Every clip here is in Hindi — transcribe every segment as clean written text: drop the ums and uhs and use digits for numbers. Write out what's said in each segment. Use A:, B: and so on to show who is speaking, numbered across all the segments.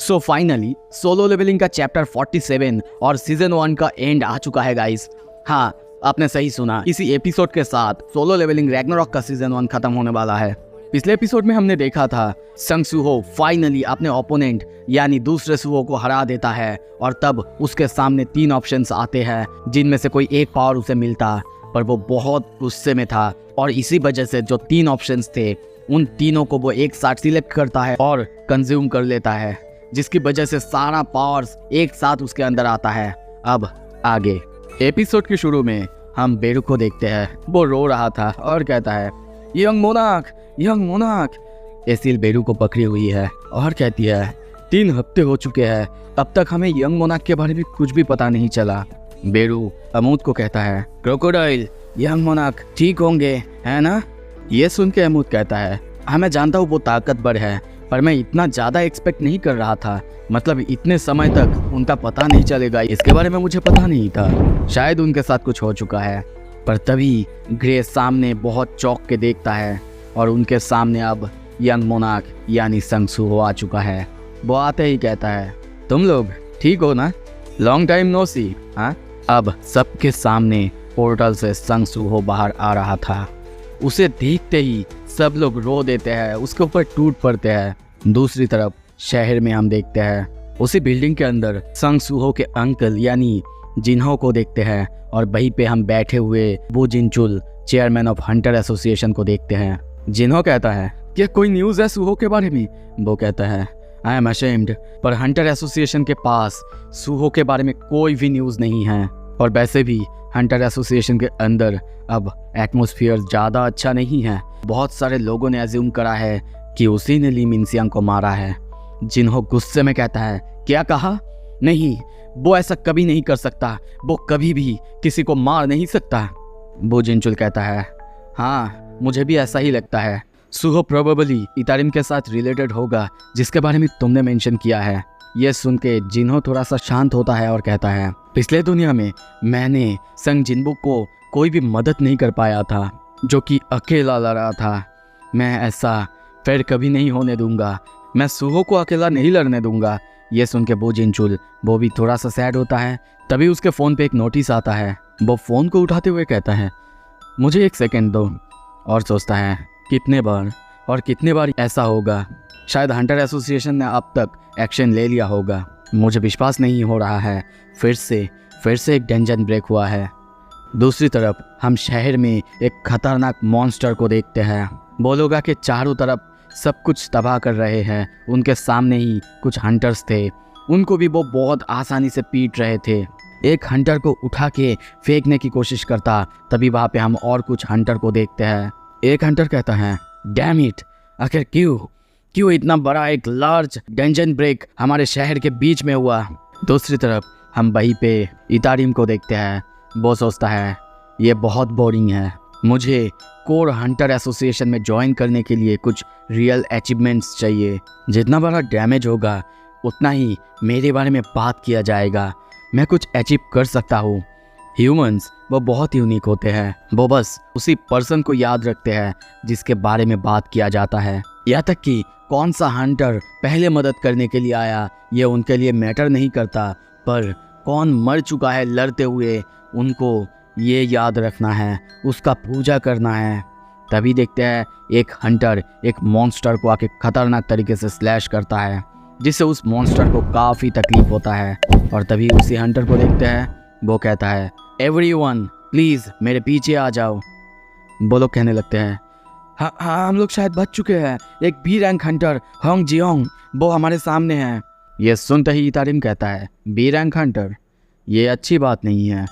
A: सो फाइनली सोलो लेवलिंग का चैप्टर 47 और सीजन 1 का एंड आ चुका है गाइस। हाँ, आपने सही सुना, इसी एपिसोड के साथ सोलो लेवलिंग रैग्नारॉक का सीजन 1 खत्म होने वाला है। पिछले एपिसोड में हमने देखा था संग सूहो फाइनली अपने ओपोनेंट यानी दूसरे सूहो को हरा देता है और तब उसके सामने 3 ऑप्शंस आते हैं जिनमें से कोई एक पावर उसे मिलता, पर वो बहुत गुस्से में था और इसी वजह से जो 3 ऑप्शंस थे उन तीनों को वो एक साथ सिलेक्ट करता है और कंज्यूम कर लेता है, जिसकी वजह से सारा पावर्स एक साथ उसके अंदर आता है। अब आगे एपिसोड के शुरू में हम बेरू को देखते हैं। वो रो रहा था और कहता है यंग मोनार्क। एसिल बेरू को पकड़ी हुई है और कहती है 3 हफ्ते हो चुके हैं, अब तक हमें यंग मोनार्क के बारे में कुछ भी पता नहीं चला। बेरू अमूद को कहता है क्रोकोडाइल, यंग मोनार्क ठीक होंगे है ना? ये सुन के अमूद कहता है हाँ मैं जानता हूँ वो ताकतवर है, पर मैं इतना ज़्यादा एक्सपेक्ट नहीं कर रहा था। मतलब इतने समय तक उनका पता नहीं चलेगा, इसके बारे में मुझे पता नहीं था। शायद उनके साथ कुछ हो चुका है। पर तभी ग्रे सामने बहुत चौंक के देखता है और उनके सामने अब यंग मोनार्क यानी संग सूहो आ चुका है। वो आते ही कहता है तुम लोग ठीक हो ना? लॉन्ग टाइम नो सी। हाँ, अब सबके सामने पोर्टल से संग सूहो बाहर आ रहा था। उसे देखते ही सब लोग रो देते हैं, उसके ऊपर टूट पड़ते हैं। दूसरी तरफ शहर में हम देखते हैं उसी बिल्डिंग के अंदर संग सूहो के अंकल यानी जिन्हो को देखते हैं और वहीं पे हम बैठे हुए वो जिनचुल चेयरमैन ऑफ हंटर एसोसिएशन को देखते हैं। जिन्हो कहता है क्या कोई न्यूज़ है सूहो के बारे में? वो कहता है आई एम अशेम्ड, पर हंटर एसोसिएशन के पास सूहो के बारे में कोई भी न्यूज़ नहीं है। और वैसे भी हंटर एसोसिएशन के अंदर अब एटमॉस्फेयर ज़्यादा अच्छा नहीं है। बहुत सारे लोगों ने अज्यूम करा है कि उसी ने ली मिनसियांग को मारा है। जिन्हो गुस्से में कहता है क्या कहा? नहीं, वो ऐसा कभी नहीं कर सकता, वो कभी भी किसी को मार नहीं सकता। वो जिनचुल कहता है हाँ मुझे भी ऐसा ही लगता है। सूहो प्रोबेबली इतारिम के साथ रिलेटेड होगा जिसके बारे में तुमने मेंशन किया है। ये सुन के जिन्हो थोड़ा सा शांत होता है और कहता है पिछले दुनिया में मैंने संग जिनबुक को कोई भी मदद नहीं कर पाया था, जो कि अकेला लड़ा था। मैं ऐसा फिर कभी नहीं होने दूंगा, मैं सूहो को अकेला नहीं लड़ने दूंगा। ये सुन के वो जिनचुल वो भी थोड़ा सा सैड होता है। तभी उसके फ़ोन पे एक नोटिस आता है। वो फ़ोन को उठाते हुए कहता है मुझे 1 सेकेंड दो, और सोचता है कितने बार ऐसा होगा। शायद हंटर एसोसिएशन ने अब तक एक्शन ले लिया होगा। मुझे विश्वास नहीं हो रहा है फिर से एक डेंजन ब्रेक हुआ है। दूसरी तरफ हम शहर में एक खतरनाक मॉन्स्टर को देखते हैं। वो लोग आके चारों तरफ सब कुछ तबाह कर रहे हैं। उनके सामने ही कुछ हंटर्स थे, उनको भी वो बहुत आसानी से पीट रहे थे। एक हंटर को उठा के फेंकने की कोशिश करता, तभी वहाँ पे हम और कुछ हंटर को देखते हैं। एक हंटर कहता है डैम इट, आखिर क्यों इतना बड़ा एक लार्ज डेंजन ब्रेक हमारे शहर के बीच में हुआ। दूसरी तरफ हम वहीं पे इतारिम को देखते हैं। वो सोचता है ये बहुत बोरिंग है, मुझे कोर हंटर एसोसिएशन में ज्वाइन करने के लिए कुछ रियल अचीवमेंट्स चाहिए। जितना बड़ा डैमेज होगा उतना ही मेरे बारे में बात किया जाएगा, मैं कुछ अचीव कर सकता हूँ। ह्यूमंस वो बहुत यूनिक होते हैं, वो बस उसी पर्सन को याद रखते हैं जिसके बारे में बात किया जाता है। यहाँ तक कि कौन सा हंटर पहले मदद करने के लिए आया ये उनके लिए मैटर नहीं करता, पर कौन मर चुका है लड़ते हुए उनको ये याद रखना है, उसका पूजा करना है। तभी देखते हैं एक हंटर एक मॉन्स्टर को आके खतरनाक तरीके से स्लैश करता है, जिससे उस मॉन्स्टर को काफ़ी तकलीफ होता है। और तभी उसी हंटर को देखते हैं, वो कहता है एवरीवन प्लीज़ मेरे पीछे आ जाओ। वो लोग कहने लगते हैं हाँ हम लोग शायद बच चुके हैं। एक B rank hunter Hong Jeong वो हमारे सामने है। ये सुनते ही इतारिम कहता है बी रैंक हंटर, ये अच्छी बात नहीं है,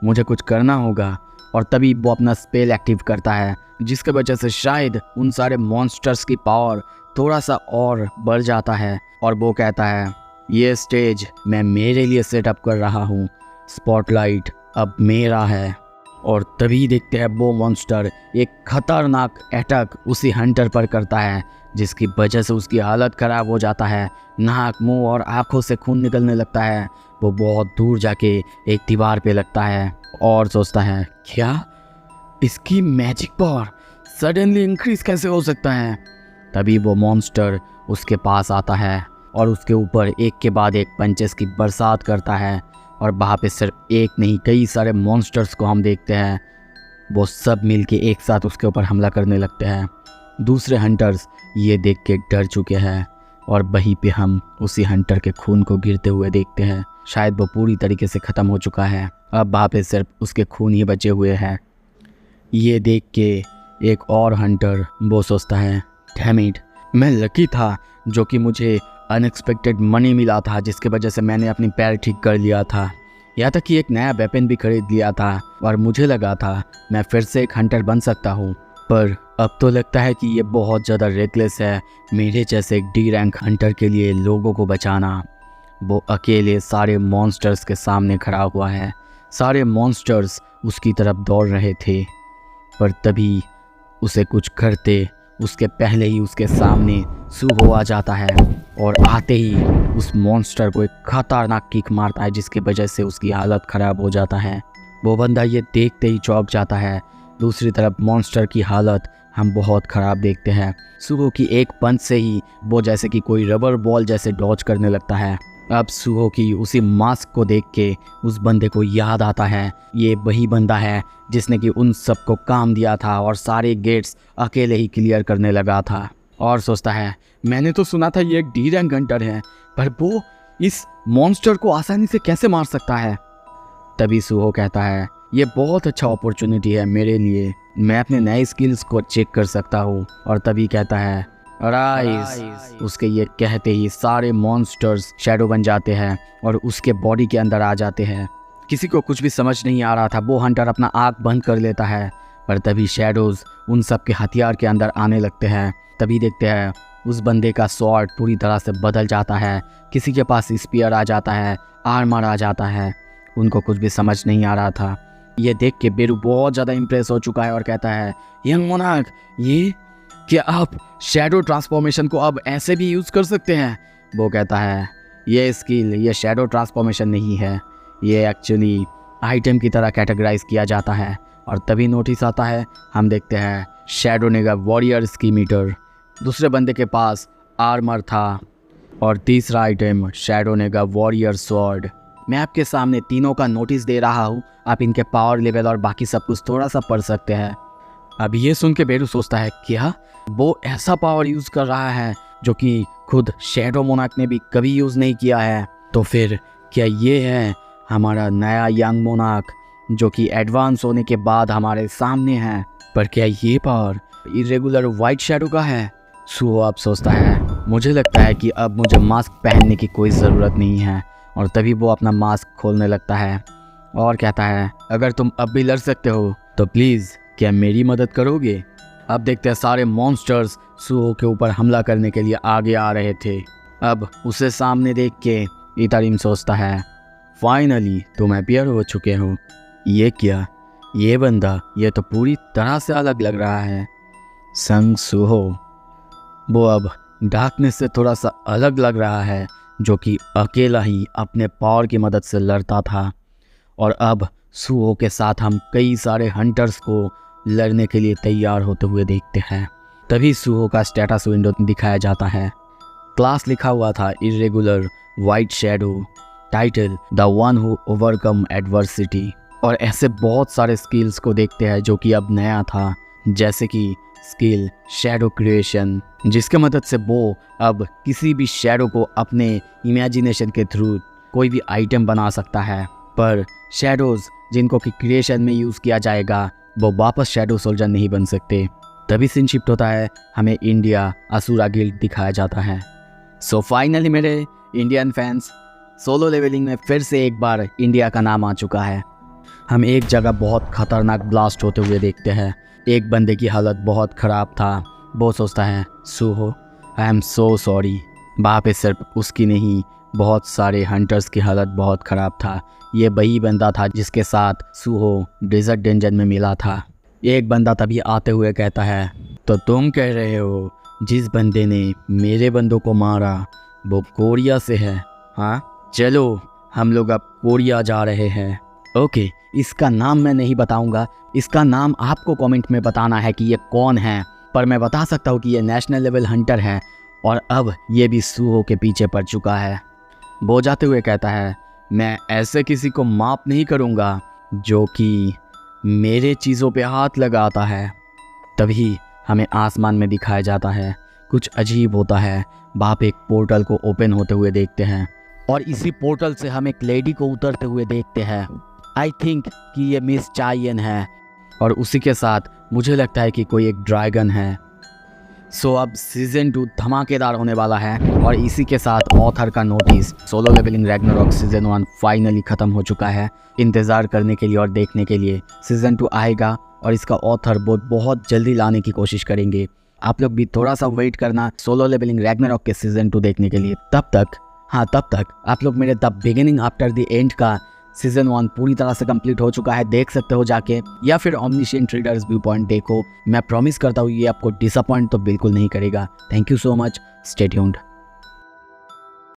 A: मुझे कुछ करना होगा। और तभी वो अपना स्पेल एक्टिव करता है, जिसके वजह से शायद उन सारे मॉन्स्टर्स की पावर थोड़ा सा और बढ़ जाता है। और वो कहता है ये स्टेज मैं मेरे लिए सेटअप कर रहा हूँ, स्पॉटलाइट अब मेरा है। और तभी देखते हैं वो मॉन्स्टर एक खतरनाक अटैक उसी हंटर पर करता है, जिसकी वजह से उसकी हालत ख़राब हो जाता है। नाक, मुंह और आँखों से खून निकलने लगता है। वो बहुत दूर जाके एक दीवार पे लगता है और सोचता है क्या इसकी मैजिक पावर सडनली इंक्रीज कैसे हो सकता है। तभी वो मॉन्स्टर उसके पास आता है और उसके ऊपर एक के बाद एक पंचेस की बरसात करता है। और वहाँ पे सिर्फ एक नहीं कई सारे मॉन्स्टर्स को हम देखते हैं, वो सब मिलके एक साथ उसके ऊपर हमला करने लगते हैं। दूसरे हंटर्स ये देख के डर चुके हैं और वहीं पे हम उसी हंटर के खून को गिरते हुए देखते हैं। शायद वो पूरी तरीके से ख़त्म हो चुका है, अब वहाँ पे सिर्फ उसके खून ही बचे हुए हैं। ये देख के एक और हंटर वो सोचता है, डैम इट, मैं लकी था जो कि मुझे अनएक्सपेक्टेड मनी मिला था, जिसके वजह से मैंने अपनी पैर ठीक कर लिया था। यहाँ तक कि एक नया वेपन भी खरीद लिया था और मुझे लगा था मैं फिर से एक हंटर बन सकता हूँ। पर अब तो लगता है कि ये बहुत ज़्यादा रेकलेस है मेरे जैसे एक डी रैंक हंटर के लिए लोगों को बचाना। वो अकेले सारे मॉन्स्टर्स के सामने खड़ा हुआ है। सारे मॉन्स्टर्स उसकी तरफ दौड़ रहे थे, पर तभी उसे कुछ करते उसके पहले ही उसके सामने सूहो आ जाता है और आते ही उस मॉन्स्टर को एक खतरनाक किक मारता है, जिसकी वजह से उसकी हालत ख़राब हो जाता है। वो बंदा ये देखते ही चौंक जाता है। दूसरी तरफ मॉन्स्टर की हालत हम बहुत ख़राब देखते हैं। सूहो की एक पंच से ही वो जैसे कि कोई रबर बॉल जैसे डॉज करने लगता है। अब सूहो की उसी मास्क को देख के उस बंदे को याद आता है, ये वही बंदा है जिसने कि उन सबको काम दिया था और सारे गेट्स अकेले ही क्लियर करने लगा था। और सोचता है, मैंने तो सुना था ये एक डी रैंक हंटर है, पर वो इस मॉन्स्टर को आसानी से कैसे मार सकता है। तभी सूहो कहता है, ये बहुत अच्छा अपॉर्चुनिटी है मेरे लिए, मैं अपने नए स्किल्स को चेक कर सकता हूँ। और तभी कहता है, राइज। उसके ये कहते ही सारे मॉन्स्टर्स शैडो बन जाते हैं और उसके बॉडी के अंदर आ जाते हैं। किसी को कुछ भी समझ नहीं आ रहा था। वो हंटर अपना आँख बंद कर लेता है, पर तभी शैडोज उन सब के हथियार के अंदर आने लगते हैं। तभी देखते हैं उस बंदे का स्वॉर्ड पूरी तरह से बदल जाता है। किसी के पास स्पीयर आ जाता है, आर्मर आ जाता है। उनको कुछ भी समझ नहीं आ रहा था। ये देख के बेरू बहुत ज़्यादा इम्प्रेस हो चुका है और कहता है, यंग मोनार्क, ये क्या आप शैडो ट्रांसफॉर्मेशन को अब ऐसे भी यूज़ कर सकते हैं? वो कहता है, ये स्किल ये शैडो ट्रांसफॉर्मेशन नहीं है, ये एक्चुअली आइटम की तरह कैटेगराइज किया जाता है। और तभी नोटिस आता है, हम देखते हैं शैडो नेगा वॉरियर स्की मीटर। दूसरे बंदे के पास आर्मर था और तीसरा आइटम शैडो नेगा वॉरियर स्वॉर्ड। मैं आपके सामने तीनों का नोटिस दे रहा हूँ, आप इनके पावर लेवल और बाकी सब कुछ थोड़ा सा पढ़ सकते हैं। अब ये सुन के बेरू सोचता है, क्या वो ऐसा पावर यूज़ कर रहा है जो कि खुद शैडो मोनार्क ने भी कभी यूज़ नहीं किया है? तो फिर क्या ये है हमारा नया यंग मोनार्क जो कि एडवांस होने के बाद हमारे सामने है? पर क्या ये पावर इरेगुलर वाइट शैडो का है? सूहो अब सोचता है, मुझे लगता है कि अब मुझे मास्क पहनने की कोई ज़रूरत नहीं है। और तभी वो अपना मास्क खोलने लगता है और कहता है, अगर तुम अब भी लड़ सकते हो तो प्लीज़ क्या मेरी मदद करोगे? अब देखते हैं सारे मॉन्स्टर्स सूहो के ऊपर हमला करने के लिए आगे आ रहे थे। अब उसे सामने देख के इतारिम सोचता है, फाइनली तुम अपीयर हो चुके हो। ये क्या, ये बंदा ये तो पूरी तरह से अलग लग रहा है। संग सूहो वो अब डार्कनेस से थोड़ा सा अलग लग रहा है, जो कि अकेला ही अपने पावर की मदद से लड़ता था। और अब सूहो के साथ हम कई सारे हंटर्स को लड़ने के लिए तैयार होते हुए देखते हैं। तभी सूहो का स्टेटस विंडो दिखाया जाता है। क्लास लिखा हुआ था irregular white shadow, title the one who overcome adversity. और ऐसे बहुत सारे स्किल्स को देखते हैं जो कि अब नया था, जैसे कि स्किल शैडो क्रिएशन, जिसके मदद से वो अब किसी भी शैडो को अपने इमेजिनेशन के थ्रू कोई भी आइटम बना सकता है। पर शैडोज जिनको कि क्रिएशन में यूज़ किया जाएगा वो वापस शैडो सोल्जर नहीं बन सकते। तभी सीन शिफ्ट होता है, हमें इंडिया असुरा गिल्ड दिखाया जाता है। सो फाइनली मेरे इंडियन फैंस, सोलो लेवलिंग में फिर से एक बार इंडिया का नाम आ चुका है। हम एक जगह बहुत खतरनाक ब्लास्ट होते हुए देखते हैं। एक बंदे की हालत बहुत ख़राब था। वो सोचता है, सूहो आई एम सो सॉरी। वहाँ पे सिर्फ उसकी नहीं, बहुत सारे हंटर्स की हालत बहुत ख़राब था। ये वही बंदा था जिसके साथ सूहो डेजर्ट डेंजर में मिला था। एक बंदा तभी आते हुए कहता है, तो तुम कह रहे हो जिस बंदे ने मेरे बंदों को मारा वो कोरिया से है? हाँ चलो हम लोग अब कोरिया जा रहे हैं। ओके, इसका नाम मैं नहीं बताऊंगा, इसका नाम आपको कमेंट में बताना है कि ये कौन है। पर मैं बता सकता हूँ कि ये नेशनल लेवल हंटर है और अब ये भी सूहो के पीछे पड़ चुका है। वो जाते हुए कहता है, मैं ऐसे किसी को माफ़ नहीं करूँगा जो कि मेरे चीज़ों पे हाथ लगाता है। तभी हमें आसमान में दिखाया जाता है, कुछ अजीब होता है। बाप एक पोर्टल को ओपन होते हुए देखते हैं और इसी पोर्टल से हम एक लेडी को उतरते हुए देखते हैं। आई थिंक कि ये मिस चायन है और उसी के साथ मुझे लगता है कि कोई एक ड्रैगन है। सो अब सीजन 2 धमाकेदार होने वाला है और इसी के साथ ऑथर का notice solo leveling Ragnarok season 1 finally ख़त्म हो चुका है। इंतज़ार करने के लिए और देखने के लिए सीजन 2 आएगा और इसका ऑथर बहुत जल्दी लाने की कोशिश करेंगे। आप लोग भी थोड़ा सा वेट करना सोलो लेवलिंग रैग्नारॉक के सीजन 2 देखने के लिए। तब तक आप लोग मेरे the beginning after the end का सीजन 1 पूरी तरह से कंप्लीट हो चुका है, देख सकते हो जाके, या फिर ओमनिशिएंट रीडर्स व्यू पॉइंट देखो। मैं प्रॉमिस करता हूँ ये आपको डिसअपॉइंट तो बिल्कुल नहीं करेगा। Thank you so much, stay tuned.